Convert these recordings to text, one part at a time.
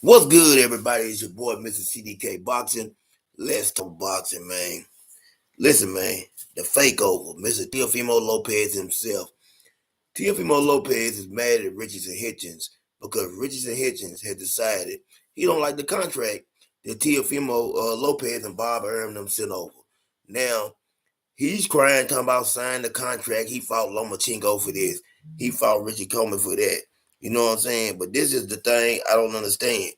What's good, everybody? It's your boy, Mr. CDK Boxing. Let's talk boxing, man. Listen, man, the fake over, Mr. Teofimo Lopez himself. Teofimo Lopez is mad at Richardson Hitchens because Richardson Hitchens has decided he don't like the contract that Teofimo Lopez and Bob Arum them sent over. Now, he's crying, talking about signing the contract. He fought Lomachenko for this. He fought Richie Coleman for that. You know what I'm saying? But this is the thing I don't understand.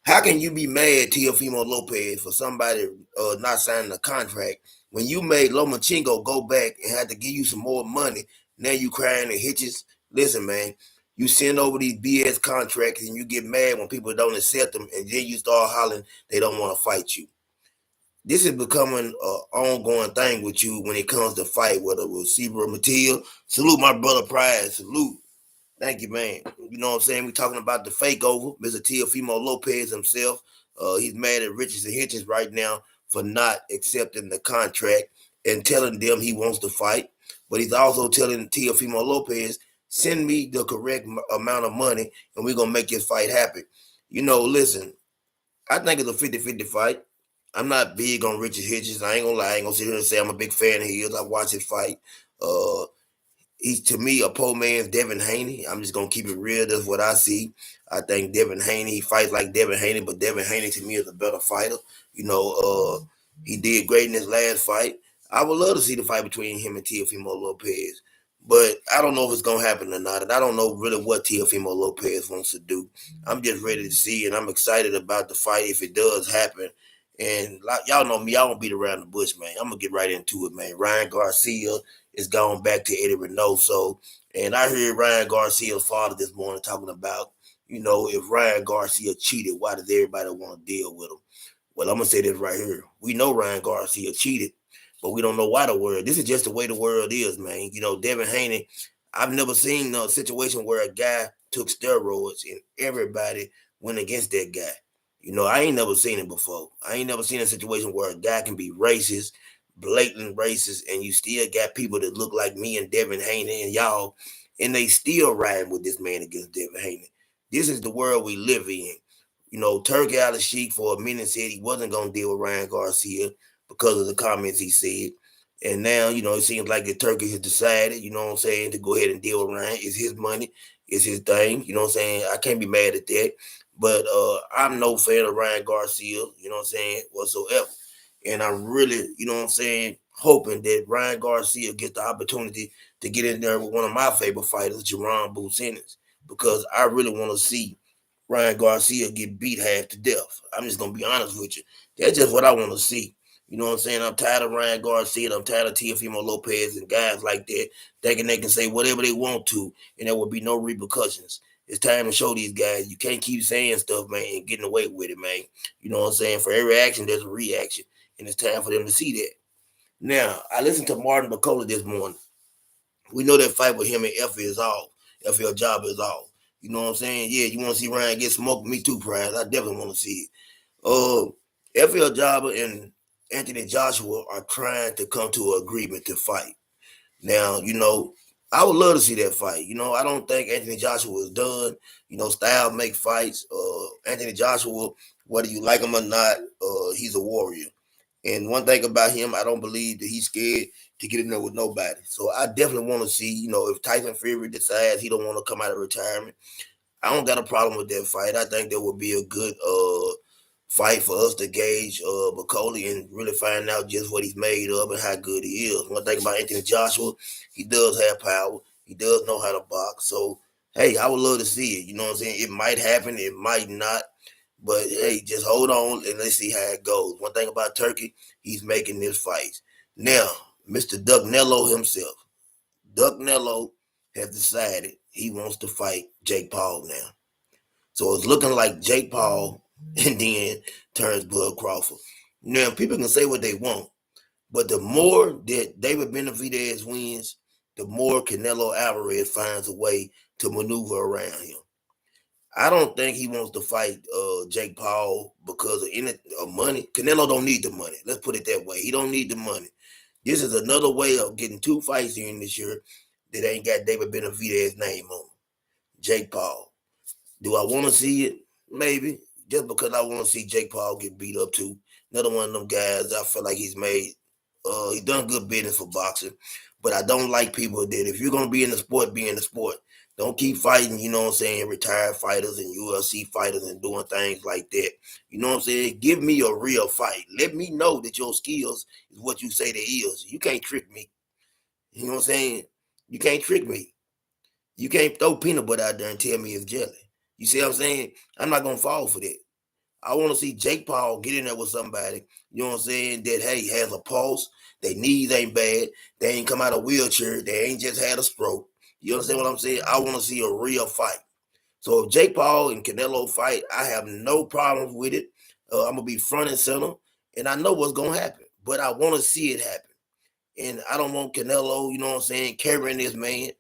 How can you be mad, Teofimo Lopez, for somebody not signing a contract when you made Lomachenko go back and had to give you some more money? Now you crying and hitches. Listen, man, you send over these BS contracts and you get mad when people don't accept them, and then you start hollering they don't want to fight you. This is becoming an ongoing thing with you when it comes to fight, whether it was Seabrook Matilda. Salute my brother Pride. Salute. Thank you, man. You know what I'm saying? We're talking about the fake over, Mr. Teofimo Lopez himself. He's mad at Richardson Hitchens right now for not accepting the contract and telling them he wants to fight. But he's also telling Teofimo Lopez, send me the correct amount of money and we're going to make this fight happen. Listen, I think it's a 50-50 fight. I'm not big on Richard Hitchens. I ain't going to lie. I ain't going to sit here and say I'm a big fan of his. I watch his fight. Uh, He's to me a poor man's Devin Haney. I'm just gonna keep it real. That's what I see. I think Devin Haney, he fights like Devin Haney, but Devin Haney to me is a better fighter. You know, he did great in his last fight. I would love to see the fight between him and Teofimo Lopez, but I don't know if it's gonna happen or not. And I don't know really what Teofimo Lopez wants to do. I'm just ready to see, and I'm excited about the fight if it does happen. And like, y'all know me, I won't beat around the bush, man. I'm gonna get right into it, man. Ryan Garcia is going back to Eddie Reynoso. And I heard Ryan Garcia's father this morning talking about, if Ryan Garcia cheated, why does everybody want to deal with him? Well, I'm going to say this right here. We know Ryan Garcia cheated, but we don't know why the world. This is just the way the world is, man. Devin Haney, I've never seen a situation where a guy took steroids and everybody went against that guy. I ain't never seen it before. I ain't never seen a situation where a guy can be racist, blatant racist, and you still got people that look like me and Devin Haney and y'all, and they still riding with this man against Devin Haney. This is the world we live in. Turkey Al Sheik for a minute said he wasn't going to deal with Ryan Garcia because of the comments he said. And now, it seems like the Turkey has decided, to go ahead and deal with Ryan. It's his money. It's his thing. I can't be mad at that. But I'm no fan of Ryan Garcia, whatsoever. And I'm really, hoping that Ryan Garcia gets the opportunity to get in there with one of my favorite fighters, Jerron Boo-Sennett, because I really want to see Ryan Garcia get beat half to death. I'm just going to be honest with you. That's just what I want to see. You know what I'm saying? I'm tired of Ryan Garcia. I'm tired of Teofimo Lopez and guys like that thinking they can say whatever they want to and there will be no repercussions. It's time to show these guys you can't keep saying stuff, man, and getting away with it, man. You know what I'm saying? For every action, there's a reaction, and it's time for them to see that. Now, I listened to Martin Bacola this morning. We know that fight with him and Effie is off. FL Job is off. You know what I'm saying? Yeah, you want to see Ryan get smoked? Me too, Prize. I definitely want to see it. FL Jabba and Anthony Joshua are trying to come to an agreement to fight. Now, I would love to see that fight. I don't think Anthony Joshua is done. Style make fights. Anthony Joshua, whether you like him or not, he's a warrior. And one thing about him, I don't believe that he's scared to get in there with nobody. So I definitely want to see, if Tyson Fury decides he don't want to come out of retirement, I don't got a problem with that fight. I think that would be a good fight for us to gauge Bacoli and really find out just what he's made of and how good he is. One thing about Anthony Joshua, he does have power. He does know how to box. So, hey, I would love to see it. You know what I'm saying? It might happen. It might not. But, hey, just hold on and let's see how it goes. One thing about Turkey, he's making this fight. Now, Mr. Duck Nello himself. Duck Nello has decided he wants to fight Jake Paul now. So it's looking like Jake Paul and then turns Bud Crawford. Now, people can say what they want, but the more that David Benavidez wins, the more Canelo Alvarez finds a way to maneuver around him. I don't think he wants to fight Jake Paul because of any money. Canelo don't need the money. Let's put it that way. He don't need the money. This is another way of getting two fights in this year that ain't got David Benavidez's name on. Jake Paul. Do I want to see it? maybe just because I want to see Jake Paul get beat up too. Another one of them guys. I feel like he's done good business for boxing, but I don't like people that if you're gonna be in the sport, be in the sport. Don't keep fighting, you know what I'm saying, retired fighters and UFC fighters and doing things like that. You know what I'm saying? Give me a real fight. Let me know that your skills is what you say they is. You can't trick me. You know what I'm saying? You can't trick me. You can't throw peanut butter out there and tell me it's jelly. You see what I'm saying? I'm not gonna fall for that. I want to see Jake Paul get in there with somebody, you know what I'm saying, that hey has a pulse, their knees ain't bad, they ain't come out of a wheelchair, they ain't just had a stroke. You understand what I'm saying? I want to see a real fight. So if Jake Paul and Canelo fight, I have no problems with it. I'm gonna be front and center, and I know what's gonna happen, but I want to see it happen. And I don't want Canelo, you know what I'm saying, carrying this man.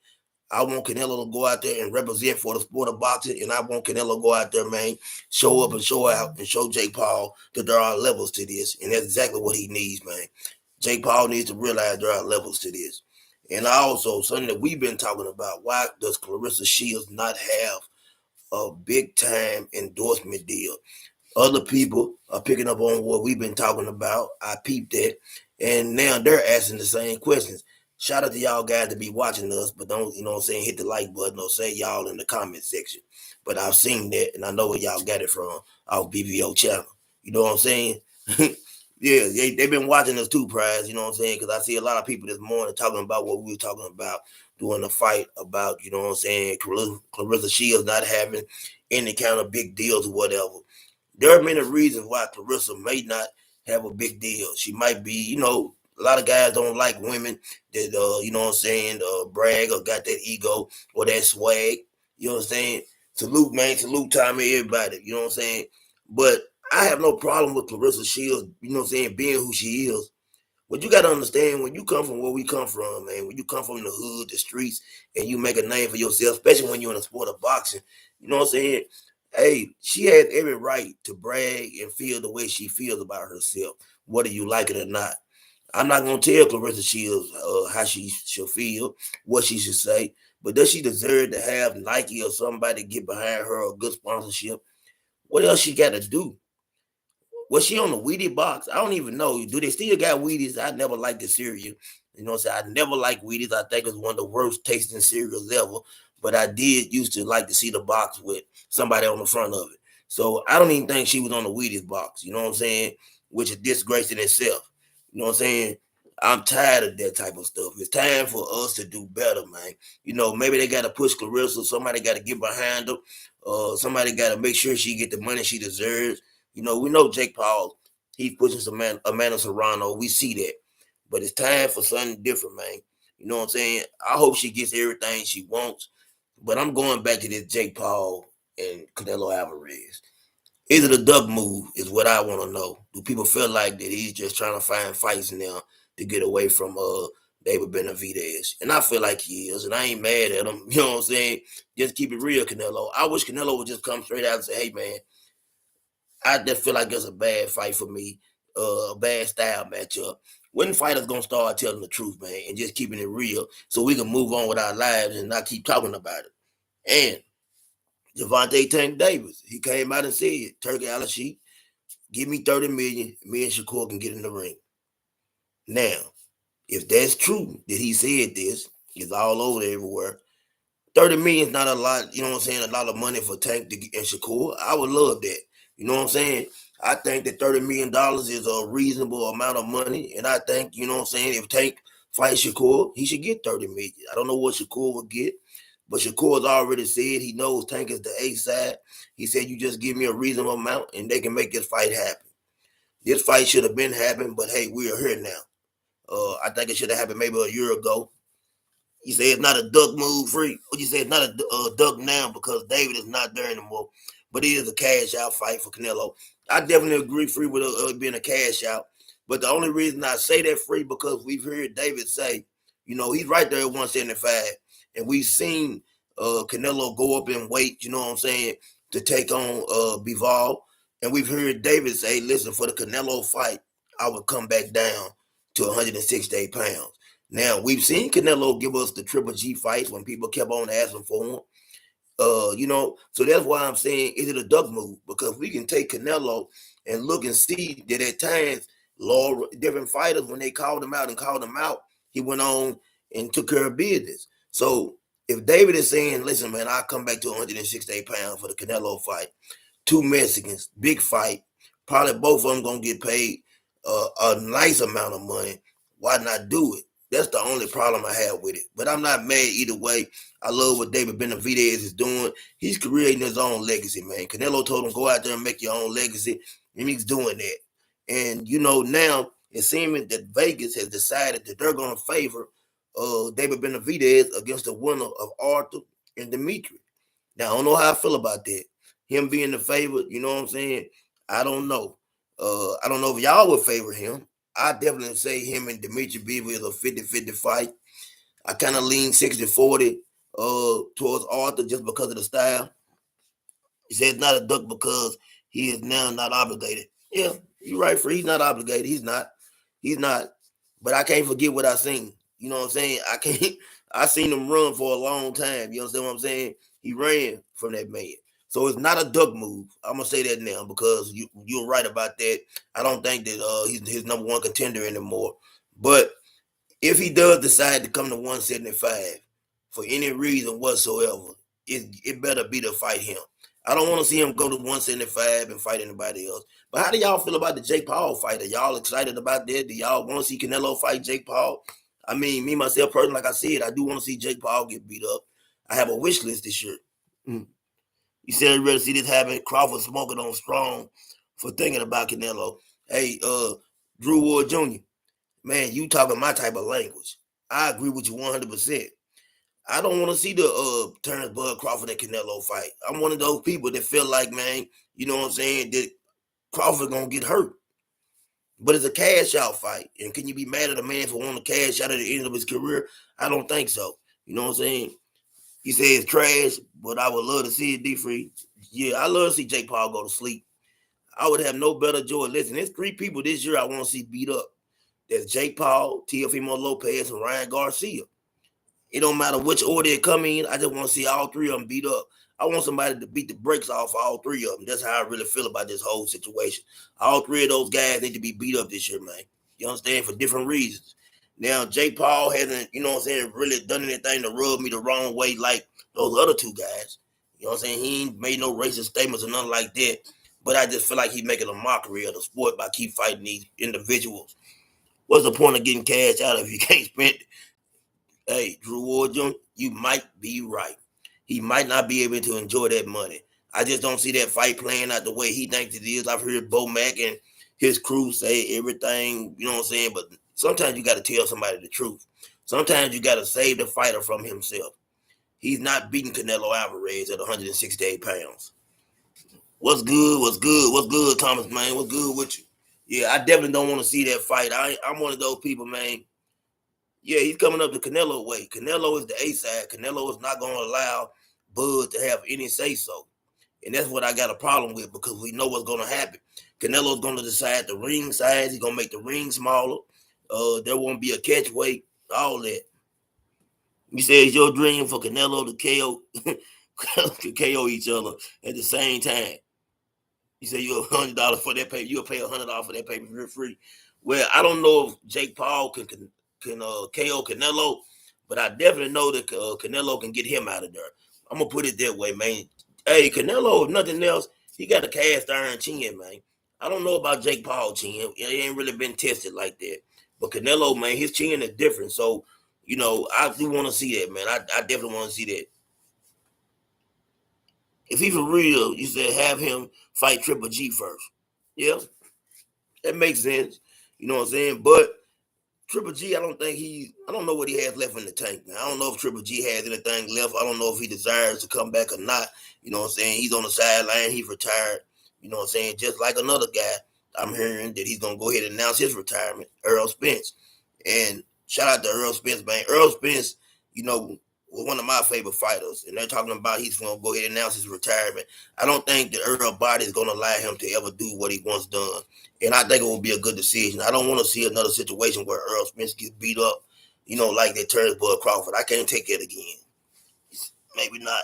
I want Canelo to go out there and represent for the sport of boxing, and I want Canelo to go out there, man, show up and show out and show Jake Paul that there are levels to this, and that's exactly what he needs, man. Jake Paul needs to realize there are levels to this. And also, something that we've been talking about, why does Clarissa Shields not have a big time endorsement deal? Other people are picking up on what we've been talking about. I peeped that. And now they're asking the same questions. Shout out to y'all guys to be watching us, but don't, you know what I'm saying, hit the like button or say y'all in the comment section. But I've seen that and I know where y'all got it from, our BBO channel. You know what I'm saying? Yeah, they've been watching us too, Prize. You know what I'm saying? Because I see a lot of people this morning talking about what we were talking about during the fight about, you know what I'm saying, Clarissa Shields not having any kind of big deals or whatever. There are many reasons why Clarissa may not have a big deal. She might be, you know, a lot of guys don't like women that, you know what I'm saying, brag or got that ego or that swag. You know what I'm saying? Salute, man. Salute, Tommy, everybody. You know what I'm saying? But I have no problem with Clarissa Shields, you know what I'm saying, being who she is. But you got to understand when you come from where we come from, man, when you come from the hood, the streets, and you make a name for yourself, especially when you're in the sport of boxing, you know what I'm saying? Hey, she has every right to brag and feel the way she feels about herself, whether you like it or not. I'm not going to tell Clarissa Shields how she should feel, what she should say, but does she deserve to have Nike or somebody get behind her or good sponsorship? What else she got to do? Was she on the Wheaties box? I don't even know. Do they still got Wheaties? I never liked the cereal. You know what I'm saying? I never liked Wheaties. I think it's one of the worst tasting cereals ever. But I did used to like to see the box with somebody on the front of it. So I don't even think she was on the Wheaties box. You know what I'm saying? Which is disgrace in itself. You know what I'm saying? I'm tired of that type of stuff. It's time for us to do better, man. You know, maybe they got to push Clarissa. Somebody got to get behind her. Somebody got to make sure she get the money she deserves. You know, we know Jake Paul, he's pushing Amanda Serrano. We see that. But it's time for something different, man. You know what I'm saying? I hope she gets everything she wants. But I'm going back to this Jake Paul and Canelo Alvarez. Is it a duck move? Is what I want to know. Do people feel like that he's just trying to find fights now to get away from David Benavidez? And I feel like he is, and I ain't mad at him. You know what I'm saying? Just keep it real, Canelo. I wish Canelo would just come straight out and say, "Hey, man, I just feel like it's a bad fight for me, a bad style matchup." When fighters gonna start telling the truth, man, and just keeping it real, so we can move on with our lives and not keep talking about it? And Javante Tank Davis, he came out and said, "Turkey Alasheep, give me 30 million. Me and Shakur can get in the ring." Now, if that's true that he said this, it's all over everywhere. 30 million is not a lot, you know what I'm saying, a lot of money for Tank and Shakur. I would love that. You know what I'm saying? I think that $30 million is a reasonable amount of money. And I think, you know what I'm saying, if Tank fights Shakur, he should get 30 million. I don't know what Shakur would get, but Shakur's already said he knows Tank is the A side. He said, you just give me a reasonable amount and they can make this fight happen. This fight should have been happening, but hey, we are here now. I think it should have happened maybe a year ago. You say it's not a duck move, free. What you say it's not a duck now because David is not there anymore. But it is a cash out fight for Canelo. I definitely agree, free, with it being a cash out. But the only reason I say that, free, because we've heard David say, you know, he's right there at 175, and we've seen Canelo go up in weight. You know what I'm saying, to take on Bivol, and we've heard David say, listen, for the Canelo fight, I would come back down to 168 pounds. Now, we've seen Canelo give us the Triple G fights when people kept on asking for him. So that's why I'm saying, is it a duck move? Because we can take Canelo and look and see that at times, different fighters, when they called him out, he went on and took care of business. So if David is saying, listen, man, I'll come back to 168 pounds for the Canelo fight, two Mexicans, big fight, probably both of them gonna get paid a nice amount of money. Why not do it? That's the only problem I have with it. But I'm not mad either way. I love what David Benavidez is doing. He's creating his own legacy, man. Canelo told him, go out there and make your own legacy, and he's doing that. And now it's seeming that Vegas has decided that they're going to favor David Benavidez against the winner of Arthur and Dimitri. Now I don't know how I feel about that. Him being the favorite, you know what I'm saying? I don't know. I don't know if y'all would favor him. I definitely say him and Dimitri Bivol is a 50-50 fight. I kind of lean 60-40 towards Arthur just because of the style. He said it's not a duck because he is now not obligated. Yeah, you're right, Free. He's not obligated. He's not. He's not. But I can't forget what I seen. You know what I'm saying? I can't. I seen him run for a long time. You understand what I'm saying? He ran from that man. So it's not a duck move. I'm gonna say that now because you're right about that. I don't think that he's his number one contender anymore. But if he does decide to come to 175 for any reason whatsoever, it better be to fight him. I don't want to see him go to 175 and fight anybody else. But how do y'all feel about the Jake Paul fight? Are y'all excited about that? Do y'all want to see Canelo fight Jake Paul? I mean, me, myself, personally, like I said, I do want to see Jake Paul get beat up. I have a wish list this year. You said you ready to see this happen. Crawford smoking on strong for thinking about Canelo. Hey, Drew Ward Jr., man, you talking my type of language. I agree with you 100%. I don't want to see the Terrence Bud Crawford and Canelo fight. I'm one of those people that feel like, man, you know what I'm saying, that Crawford gonna get hurt. But it's a cash out fight. And can you be mad at a man for wanting to cash out at the end of his career? I don't think so. You know what I'm saying? He said it's trash, but I would love to see it, D Free. Yeah, I love to see Jake Paul go to sleep. I would have no better joy. Listen, there's three people this year I want to see beat up. There's Jake Paul, Teofimo Lopez, and Ryan Garcia. It don't matter which order they come in. I just want to see all three of them beat up. I want somebody to beat the brakes off all three of them. That's how I really feel about this whole situation. All three of those guys need to be beat up this year, man. You understand? For different reasons. Now, Jake Paul hasn't, you know what I'm saying, really done anything to rub me the wrong way like those other two guys. You know what I'm saying? He ain't made no racist statements or nothing like that. But I just feel like he's making a mockery of the sport by keep fighting these individuals. What's the point of getting cash out if you can't spend it? Hey, Drew Ward Jr., you might be right. He might not be able to enjoy that money. I just don't see that fight playing out the way he thinks it is. I've heard Bo Mack and his crew say everything, you know what I'm saying? But sometimes you got to tell somebody the truth. Sometimes you got to save the fighter from himself. He's not beating Canelo Alvarez at 168 pounds. What's good? What's good? What's good, Thomas, man? What's good with you? Yeah, I definitely don't want to see that fight. I'm one of those people, man. Yeah, he's coming up the Canelo way. Canelo is the A side. Canelo is not going to allow Bud to have any say so. And that's what I got a problem with because we know what's going to happen. Canelo's going to decide the ring size. He's going to make the ring smaller. There won't be a catch weight, all that. You say it's your dream for Canelo to KO, to KO each other at the same time. You say you're $100 for that paper. You'll pay $100 for that paper for free. Well, I don't know if Jake Paul can KO Canelo, but I definitely know that Canelo can get him out of there. I'm gonna put it that way, man. Hey, Canelo, if nothing else, he got a cast iron chin, man. I don't know about Jake Paul chin. It ain't really been tested like that. But Canelo, man, his chin is different. So, I do want to see that, man. I definitely want to see that. If he for real, you said have him fight Triple G first. Yeah, that makes sense. You know what I'm saying? But Triple G, I don't know what he has left in the tank, man. I don't know if Triple G has anything left. I don't know if he desires to come back or not. You know what I'm saying? He's on the sideline. He's retired. You know what I'm saying? Just like another guy, I'm hearing that he's going to go ahead and announce his retirement, Earl Spence. And shout out to Earl Spence, man. Earl Spence, was one of my favorite fighters. And they're talking about he's going to go ahead and announce his retirement. I don't think the Earl body is going to allow him to ever do what he once done. And I think it will be a good decision. I don't want to see another situation where Earl Spence gets beat up, like that Terrence Bud Crawford. I can't take that again. Maybe not.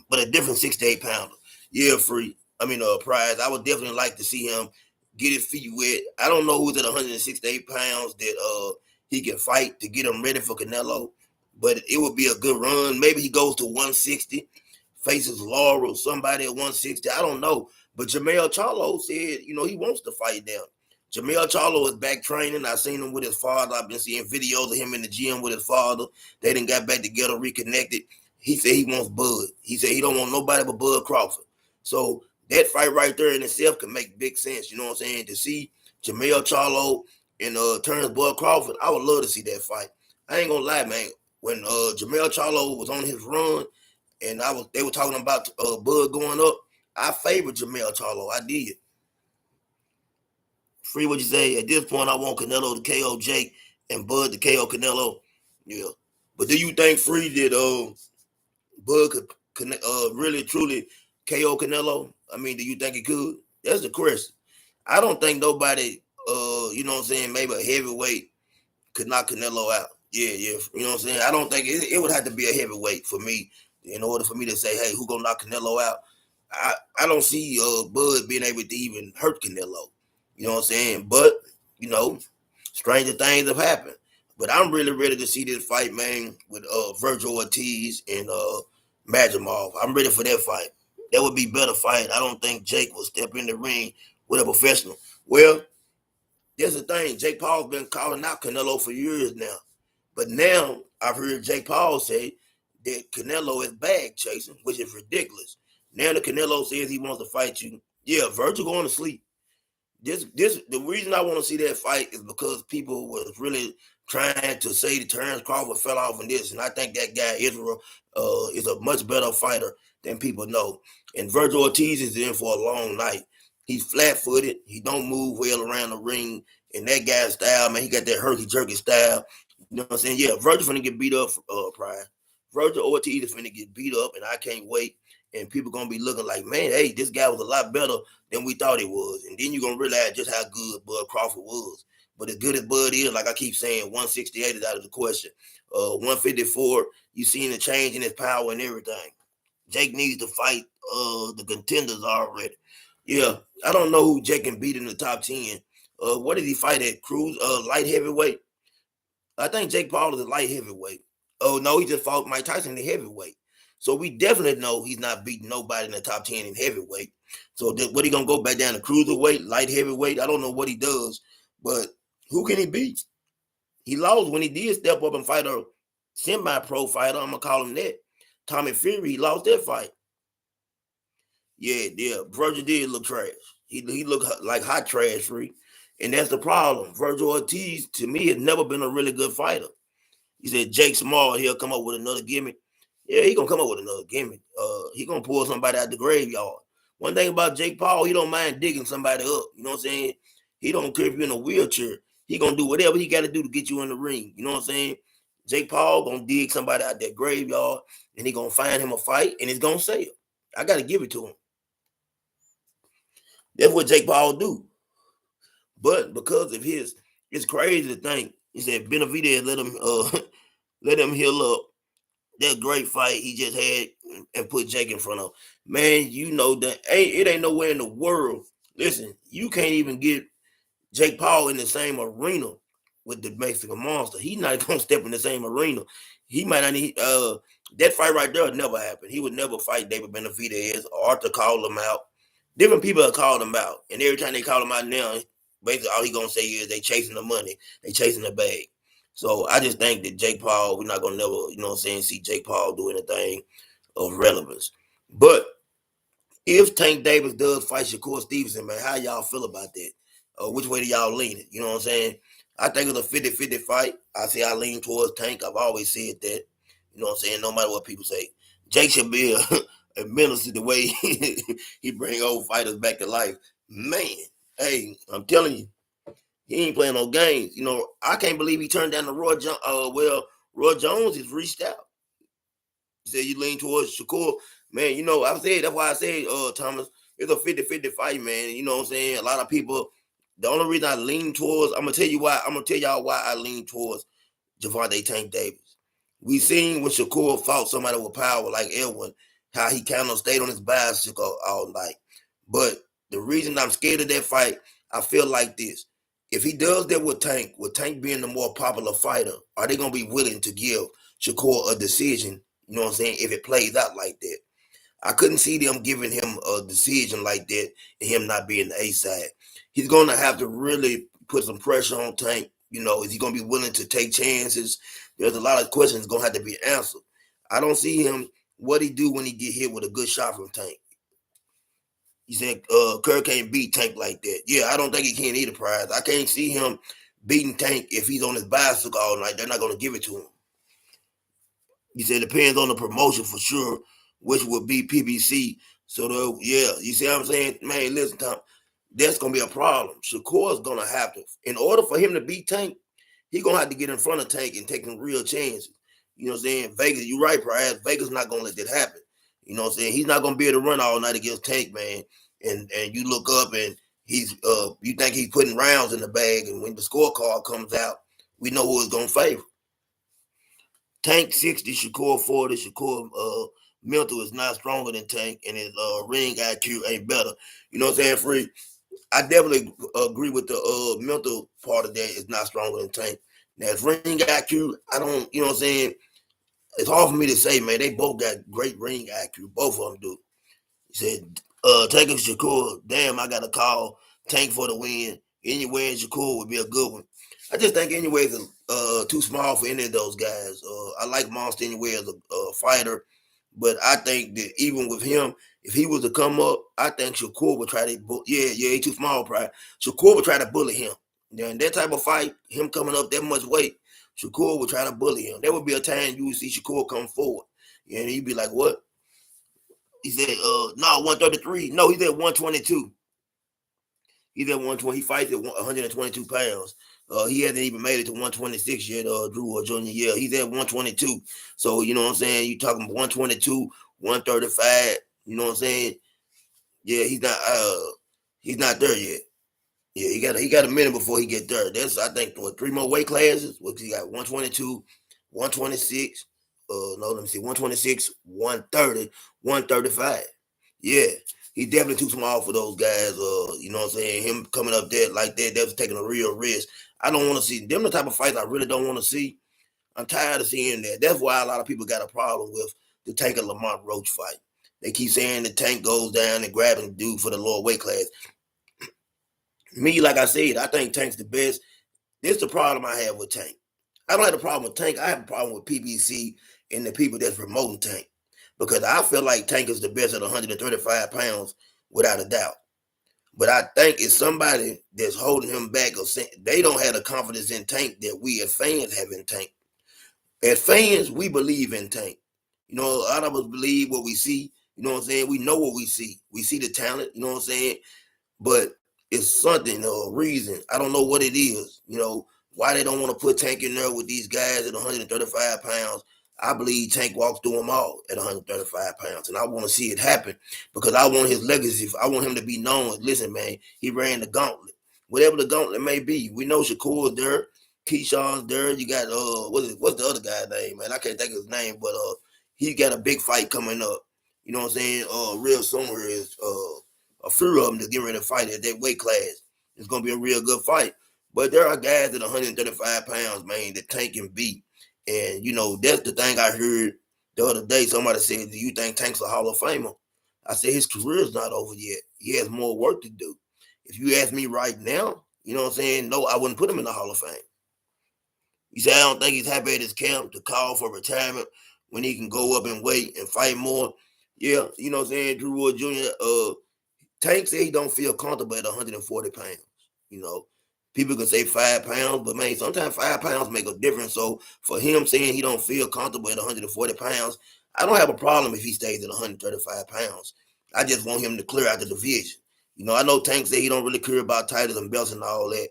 but a different 68 pounder. Yeah, free. Prize. I would definitely like to see him get his feet wet. I don't know who's at 168 pounds that he can fight to get him ready for Canelo, but it would be a good run. Maybe he goes to 160, faces Laurel, somebody at 160. I don't know. But Jermell Charlo said, he wants to fight them. Jermell Charlo is back training. I've seen him with his father. I've been seeing videos of him in the gym with his father. They done got back together, reconnected. He said he wants Bud. He said he don't want nobody but Bud Crawford. So that fight right there in itself can make big sense. You know what I'm saying? To see Jermell Charlo and Terrence Bud Crawford, I would love to see that fight. I ain't gonna lie, man. When Jermell Charlo was on his run, and they were talking about Bud going up, I favored Jermell Charlo. I did. Free, what you say? At this point, I want Canelo to KO Jake and Bud to KO Canelo. Yeah. But do you think, Free, that Bud could really, truly KO Canelo? Do you think he could? That's the question. I don't think nobody, you know what I'm saying, maybe a heavyweight could knock Canelo out. Yeah. You know what I'm saying? I don't think it would have to be a heavyweight for me in order for me to say, hey, who gonna knock Canelo out? I don't see Bud being able to even hurt Canelo. You know what I'm saying? But, stranger things have happened. But I'm really ready to see this fight, man, with Virgil Ortiz and Majimov. I'm ready for that fight. That would be a better fight. I don't think Jake will step in the ring with a professional. Well, there's the thing. Jake Paul's been calling out Canelo for years now. But now I've heard Jake Paul say that Canelo is bag chasing, which is ridiculous. Now the Canelo says he wants to fight you. Yeah, Virgil going to sleep. The reason I want to see that fight is because people was really trying to say that Terrence Crawford fell off in this, and I think that guy Israel is a much better fighter than people know. And Virgil Ortiz is in for a long night. He's flat-footed. He don't move well around the ring. And that guy's style, man, he got that herky-jerky style. You know what I'm saying? Yeah, Virgil finna get beat up for Pride. Virgil Ortiz is finna get beat up, and I can't wait. And people gonna be looking like, man, hey, this guy was a lot better than we thought he was. And then you're gonna realize just how good Bud Crawford was. But as good as Bud is, like I keep saying, 168 is out of the question. 154, you seen the change in his power and everything. Jake needs to fight the contenders already. Yeah, I don't know who Jake can beat in the top 10. What did he fight at? Cruz, light heavyweight? I think Jake Paul is a light heavyweight. Oh, no, he just fought Mike Tyson in heavyweight. So we definitely know he's not beating nobody in the top 10 in heavyweight. So what he going to go back down to cruiserweight, light heavyweight? I don't know what he does, but who can he beat? He lost when he did step up and fight a semi-pro fighter. I'm going to call him that. Tommy Fury, he lost that fight. Yeah. Virgil did look trash. He looked like hot trash, Free. And that's the problem. Virgil Ortiz, to me, has never been a really good fighter. He said Jake Small, he'll come up with another gimmick. Yeah, he gonna come up with another gimmick. He gonna pull somebody out the graveyard. One thing about Jake Paul, he don't mind digging somebody up. You know what I'm saying? He don't care if you're in a wheelchair. He gonna do whatever he got to do to get you in the ring. You know what I'm saying? Jake Paul gonna dig somebody out that graveyard, and he gonna find him a fight, and he's gonna sell. I gotta give it to him. That's what Jake Paul do. But because of it's crazy to think. He said Benavidez let him heal up that great fight he just had and put Jake in front of. Man, you know that it ain't nowhere in the world. Listen, you can't even get Jake Paul in the same arena with the Mexican monster. He's not gonna step in the same arena. He might not need that fight right there would never happen. He would never fight David Benavidez. Arthur called him out. Different people have called him out. And every time they call him out now, basically all he gonna say is they chasing the money, they chasing the bag. So I just think that Jake Paul, we're not gonna never, you know what I'm saying, see Jake Paul do anything of relevance. But if Tank Davis does fight Shakur Stevenson, man, how y'all feel about that? Which way do y'all lean it? You know what I'm saying? I think it's a 50-50 fight. I lean towards Tank. I've always said that. You know what I'm saying? No matter what people say. Jake should be a minister the way he bring old fighters back to life. Man, hey, I'm telling you, he ain't playing no games. You know, I can't believe he turned down the Roy Jones. Roy Jones has reached out. He said you lean towards Shakur. Man, you know, that's why I said, Thomas, it's a 50-50 fight, man. You know what I'm saying? A lot of people, the only reason I lean towards, I'm going to tell y'all why I lean towards Gervonta Tank Davis. We seen when Shakur fought somebody with power like Edwin, how he kind of stayed on his bicycle all night. But the reason I'm scared of that fight, I feel like this. If he does that with Tank being the more popular fighter, are they gonna be willing to give Shakur a decision? You know what I'm saying? If it plays out like that. I couldn't see them giving him a decision like that and him not being the A side. He's going to have to really put some pressure on Tank. You know, is he going to be willing to take chances? There's a lot of questions going to have to be answered. I don't see him what he do when he get hit with a good shot from Tank. He said Kerr can't beat Tank like that. Yeah, I don't think he can either, Prize. I can't see him beating Tank if he's on his bicycle all night. They're not going to give it to him. He said it depends on the promotion for sure, which would be PBC. So yeah, you see what I'm saying? Man, listen, Tom, that's gonna be a problem. Shakur's gonna have to, in order for him to beat Tank, he's gonna have to get in front of Tank and take some real chances. You know what I'm saying? Vegas, you're right, perhaps Vegas not gonna let that happen. You know what I'm saying? He's not gonna be able to run all night against Tank, man. And you look up and he's you think he's putting rounds in the bag, and when the scorecard comes out, we know who it's gonna favor. Tank 60, Shakur 40. Shakur mental is not stronger than Tank, and his ring IQ ain't better. You know what I'm saying, Free? I definitely agree with the mental part of that is not stronger than Tank. Now, his ring IQ, I don't, you know what I'm saying? It's hard for me to say, man. They both got great ring IQ. Both of them do. He said, Tank and Shakur, damn, I got to call Tank for the win. Anywhere in Shakur would be a good one. I just think Anyway is too small for any of those guys. I like Monster Anyway as a fighter, but I think that even with him, if he was to come up, I think Shakur would try to, he's too small, probably. Shakur would try to bully him. Yeah, in that type of fight, him coming up that much weight, Shakur would try to bully him. There would be a time you would see Shakur come forward. And he'd be like, what? He said, no, 133. No, he's at 122. He's at 120. He fights at 122 pounds. He hasn't even made it to 126 yet, Drew Jr. Yeah, he's at 122. So, you know what I'm saying? You talking 122, 135, you know what I'm saying? Yeah, he's not there yet. Yeah, he got a minute before he get there. That's I think what, 3 more weight classes. What he got 122, 126. No, let me see, 126, 130, 135. Yeah, he's definitely too small for those guys. You know what I'm saying? Him coming up there like that, that's taking a real risk. I don't want to see them the type of fights I really don't want to see. I'm tired of seeing that. That's why a lot of people got a problem with the Tank and Lamont Roach fight. They keep saying the Tank goes down and grabbing the dude for the lower weight class. Me, like I said, I think Tank's the best. This is the problem I have with Tank. I don't have a problem with Tank. I have a problem with PBC and the people that's promoting Tank. Because I feel like Tank is the best at 135 pounds without a doubt. But I think it's somebody that's holding him back or saying they don't have the confidence in Tank that we as fans have in Tank. As fans, we believe in Tank. You know, a lot of us believe what we see. You know what I'm saying? We know what we see. We see the talent, you know what I'm saying? But it's something or a reason. I don't know what it is. You know, why they don't want to put Tank in there with these guys at 135 pounds. I believe Tank walks through them all at 135 pounds. And I want to see it happen because I want his legacy. I want him to be known. Listen, man, he ran the gauntlet. Whatever the gauntlet may be. We know Shakur's there. Keyshawn's there. You got what's the other guy's name, man? I can't think of his name, but he got a big fight coming up. You know what I'm saying? Real soon is a few of them to get ready to fight at that weight class. It's gonna be a real good fight. But there are guys at 135 pounds, man, that Tank can beat. And you know, that's the thing I heard the other day. Somebody said, do you think Tank's a Hall of Famer? I said his career's not over yet. He has more work to do. If you ask me right now, you know what I'm saying? No, I wouldn't put him in the Hall of Fame. He said, I don't think he's happy at his camp to call for retirement when he can go up and weight and fight more. Yeah, you know what I'm saying? Drew Wood Jr., Tank said he don't feel comfortable at 140 pounds. You know, people can say 5 pounds, but man, sometimes 5 pounds make a difference. So for him saying he don't feel comfortable at 140 pounds, I don't have a problem if he stays at 135 pounds. I just want him to clear out the division. You know, I know Tank said he don't really care about titles and belts and all that,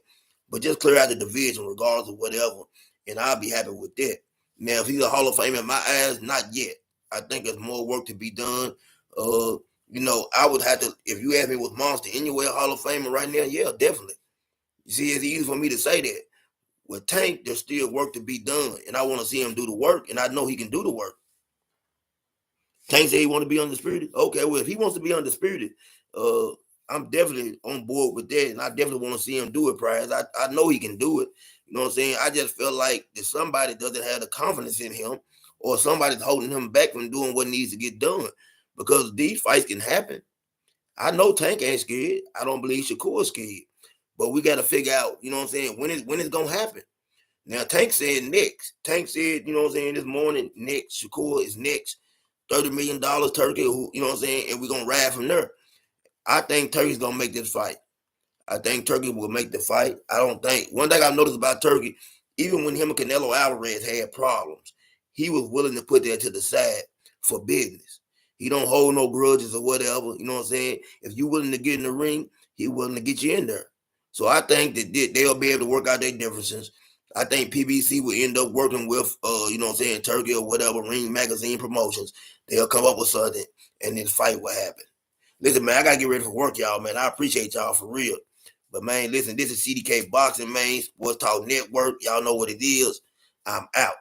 but just clear out the division regardless of whatever, and I'll be happy with that. Now, if he's a Hall of Fame in my eyes, not yet. I think there's more work to be done. You know, I would have to, if you ask me with Monster anywhere Hall of Famer right now, yeah, definitely. You see, it's easy for me to say that. With Tank, there's still work to be done, and I want to see him do the work, and I know he can do the work. Tank said he want to be undisputed. Okay, well, if he wants to be undisputed, I'm definitely on board with that, and I definitely want to see him do it, Prize. I know he can do it. You know what I'm saying? I just feel like that somebody doesn't have the confidence in him, or somebody's holding him back from doing what needs to get done, because these fights can happen. I know Tank ain't scared. I don't believe Shakur's scared, but we got to figure out, you know what I'm saying, when it's gonna happen. Now Tank said next. Tank said, you know what I'm saying, this morning next. Shakur is next. $30 million Turkey, who, you know what I'm saying, and we're gonna ride from there. I think Turkey's gonna make this fight. I think Turkey will make the fight. I don't think one thing I've noticed about Turkey, even when him and Canelo Alvarez had problems, he was willing to put that to the side for business. He don't hold no grudges or whatever. You know what I'm saying? If you willing to get in the ring, he willing to get you in there. So I think that they'll be able to work out their differences. I think PBC will end up working with, you know what I'm saying, Turkey or whatever, Ring Magazine Promotions. They'll come up with something, and this fight will happen. Listen, man, I gotta get ready for work, y'all, man. I appreciate y'all for real. But man, listen, this is CDK Boxing, man. Sports Talk Network. Y'all know what it is. I'm out.